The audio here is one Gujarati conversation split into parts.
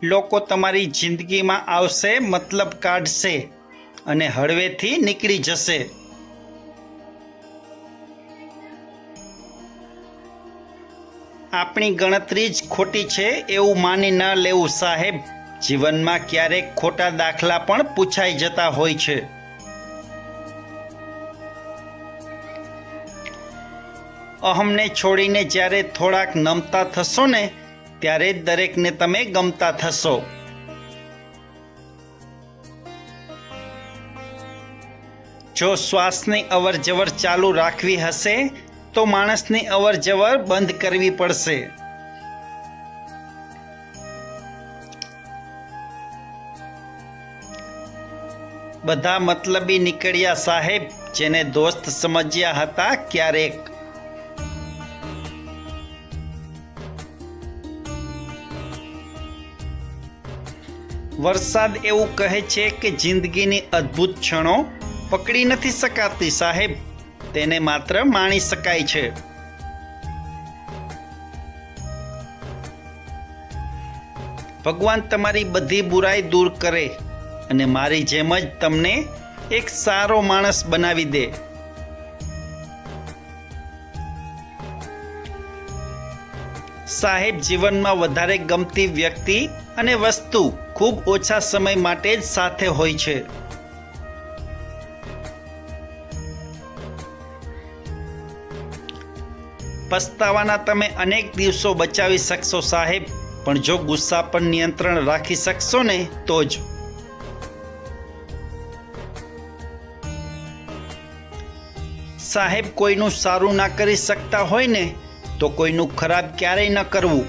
લોકો તમારી જિંદગીમાં આવશે, મતલબ કાઢશે અને હળવેથી નીકળી જશે. આપણી ગણતરી જ ખોટી છે એવું માની ન લેવું સાહેબ. જીવનમાં ક્યારેક ખોટા દાખલા પણ પૂછાઈ જતા હોય છે. અહમને છોડીને જ્યારે થોડાક નમતા થશો ને, ત્યારે દરેકને તમે ગમતા થશો. જો શ્વાસની અવરજવર ચાલુ રાખવી હશે તો માણસની અવરજવર બંધ કરવી પડશે. બધા મતલબી નીકળ્યા સાહેબ, જેને દોસ્ત સમજ્યા હતા ક્યારેક. વરસાદ એવું કહે છે કે જિંદગીની અદ્ભુત ક્ષણો પકડી નથી શકાતી સાહેબ, તેને માત્ર માણી શકાય છે. ભગવાન તમારી બધી બુરાઈ દૂર કરે અને મારી જેમ જ તમને એક સારો માણસ બનાવી દે. સાહેબ, જીવનમાં વધારે ગમતી વ્યક્તિ અને વસ્તુ ખૂબ ઓછા સમય માટે જ સાથે હોય છે. પસ્તાવાના તમે અનેક દિવસો બચાવી શકશો સાહેબ, પણ જો ગુસ્સા પર નિયંત્રણ રાખી શકશો ને તો જ. સાહેબ, કોઈનું સારું ના કરી શકતા હોય ને તો કોઈનું ખરાબ ક્યારેય ન કરવું.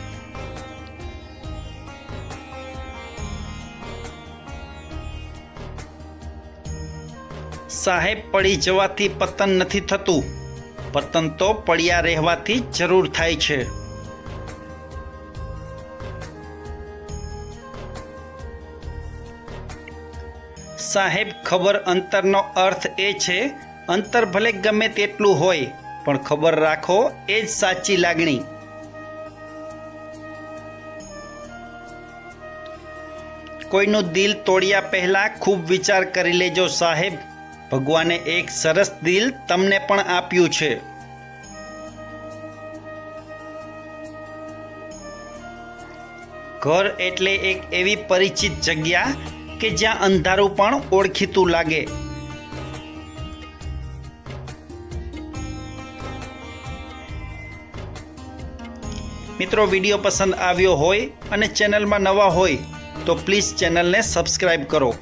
સાહેબ, પડી જવાથી પતન નથી થતું, પતન તો પડ્યા રહેવાથી જરૂર થાય છે. સાહેબ, ખબર અંતરનો અર્થ એ છે, અંતર ભલે ગમે તેટલું હોય પણ ખબર રાખો એ જ સાચી લાગણી. કોઈનું દિલ તોડ્યા પહેલા ખૂબ વિચાર કરી લેજો સાહેબ. ભગવાને એક સરસ દિલ તમને પણ આપ્યું છે. ઘર એટલે એક એવી પરિચિત જગ્યા કે જ્યાં અંધારું પણ ઓળખીતું લાગે. મિત્રો, વિડીયો પસંદ આવ્યો હોય અને ચેનલમાં નવા હોય તો પ્લીઝ ચેનલને સબસ્ક્રાઈબ કરો.